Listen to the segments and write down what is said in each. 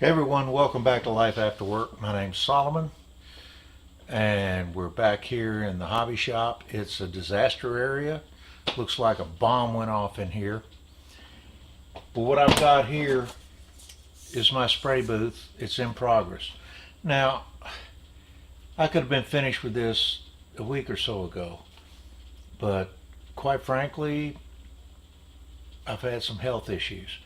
Hey everyone, welcome back to Life After Work. My name's Solomon, and we're back here in the hobby shop. It's a disaster area. Looks like a bomb went off in here. But what I've got here is my spray booth. It's in progress. Now, I could have been finished with this a week or so ago, but quite frankly, I've had some health issues.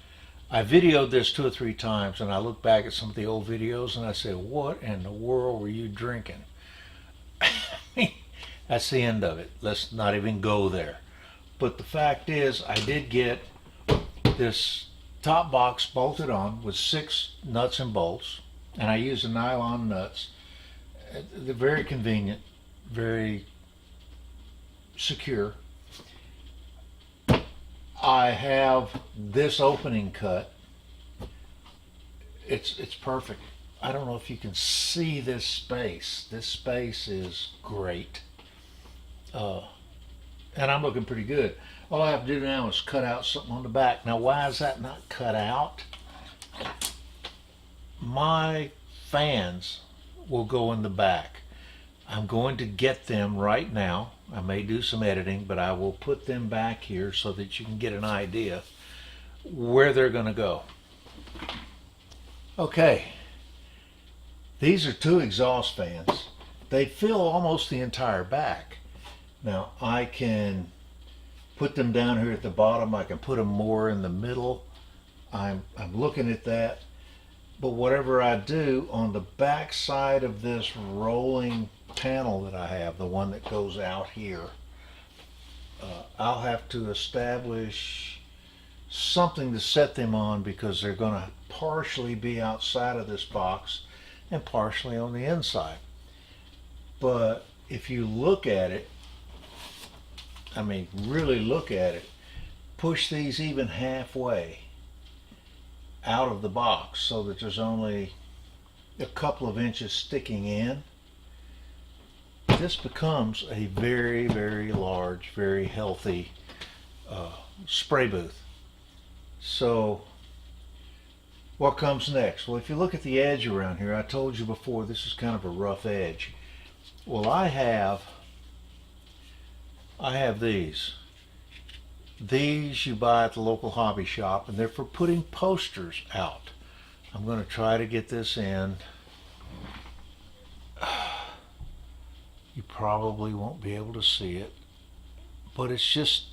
I videoed this 2 or 3 times, and I look back at some of the old videos and I say, what in the world were you drinking? That's the end of it. Let's not even go there. But the fact is, I did get this top box bolted on with 6 nuts and bolts, and I use the nylon nuts. They're very convenient, very secure. I have this opening cut. It's perfect. I don't know if you can see this space. This space is great. And I'm looking pretty good. All I have to do now is cut out something on the back. Now, why is that not cut out? My fans will go in the back. I'm going to get them right now. I may do some editing, but I will put them back here so that you can get an idea where they're going to go. Okay, these are 2 exhaust fans. They fill almost the entire back. Now I can put them down here at the bottom. I can put them more in the middle. I'm looking at that. But whatever I do on the back side of this rolling panel that I have, the one that goes out here, I'll have to establish something to set them on, because they're going to partially be outside of this box and partially on the inside. But if you look at it, I mean really look at it, push these even halfway out of the box so that there's only a couple of inches sticking in, this becomes a very, very large, very healthy spray booth. So what comes next? Well, if you look at the edge around here, I told you before this is kind of a rough edge. Well, I have these. These you buy at the local hobby shop, and they're for putting posters out. I'm going to try to get this in. You probably won't be able to see it, but it's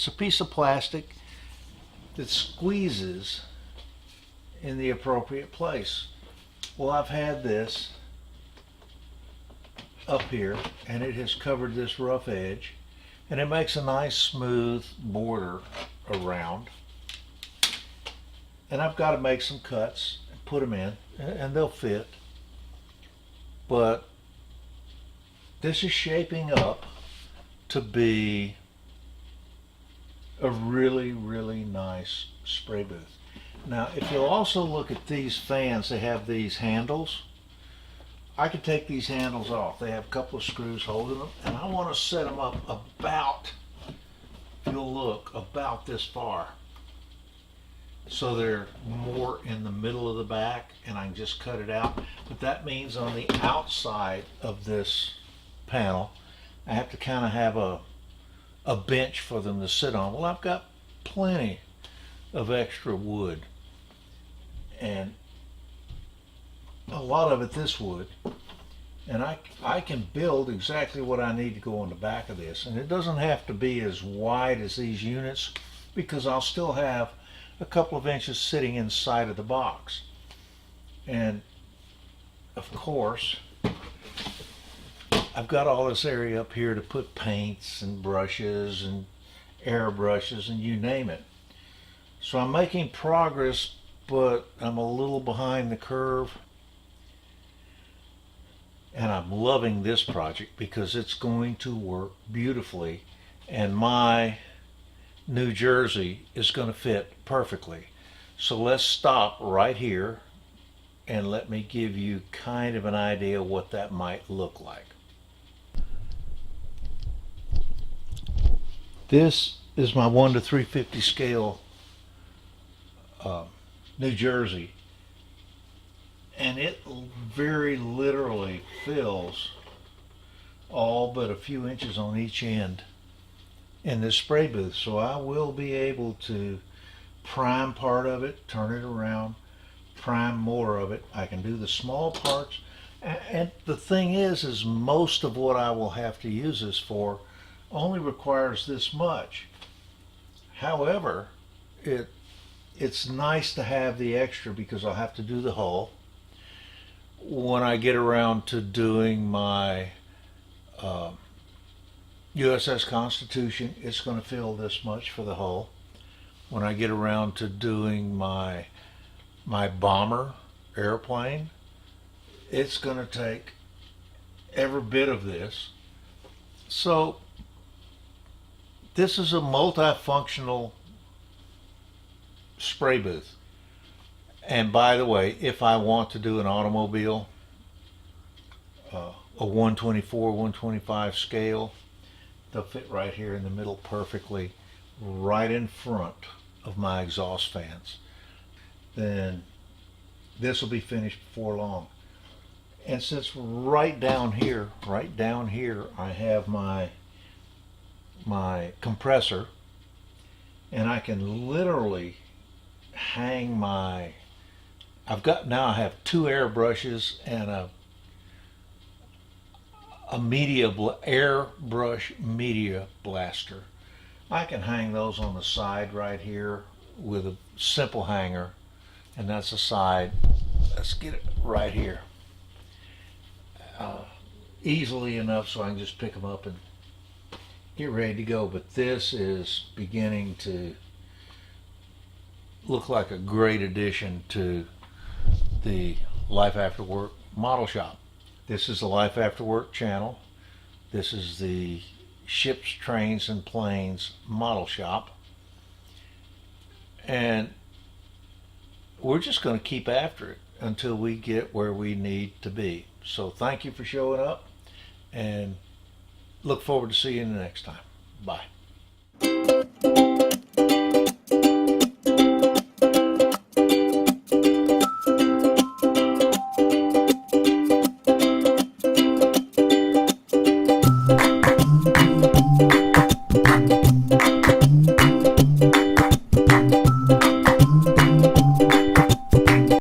a piece of plastic that squeezes in the appropriate place. Well, I've had this up here, and it has covered this rough edge, and it makes a nice smooth border around. And I've got to make some cuts and put them in, and they'll fit. But this is shaping up to be a really, really nice spray booth. Now, if you'll also look at these fans, they have these handles. I could take these handles off. They have a couple of screws holding them, and I want to set them up about, if you'll look, about this far. So they're more in the middle of the back, and I can just cut it out. But that means on the outside of this panel, I have to kind of have a bench for them to sit on. Well, I've got plenty of extra wood, and a lot of it this wood, and I can build exactly what I need to go on the back of this. And it doesn't have to be as wide as these units, because I'll still have a couple of inches sitting inside of the box. And of course, I've got all this area up here to put paints and brushes and airbrushes and you name it. So I'm making progress, but I'm a little behind the curve. And I'm loving this project because it's going to work beautifully, and my New Jersey is going to fit perfectly. So let's stop right here and let me give you kind of an idea what that might look like. This is my 1 to 350 scale New Jersey, and it very literally fills all but a few inches on each end in this spray booth. So I will be able to prime part of it, turn it around, prime more of it. I can do the small parts. And the thing is most of what I will have to use this for only requires this much. However, it's nice to have the extra because I'll have to do the hull. When I get around to doing my USS Constitution, it's going to fill this much for the hull. When I get around to doing my bomber airplane, it's going to take every bit of this. So this is a multifunctional spray booth. And by the way, if I want to do an automobile, a 124, 125 scale, they'll fit right here in the middle perfectly, right in front of my exhaust fans. Then this will be finished before long. And since right down here, I have my compressor, and I can literally hang my, I have two airbrushes and a airbrush media blaster. I can hang those on the side right here with a simple hanger, and that's the side. Let's get it right here. Easily enough so I can just pick them up and get ready to go. But this is beginning to look like a great addition to the Life After Work model shop. This is the Life After Work channel. This is the Ships, Trains, and Planes model shop. And we're just going to keep after it until we get where we need to be. So thank you for showing up, and look forward to seeing you next time. Bye.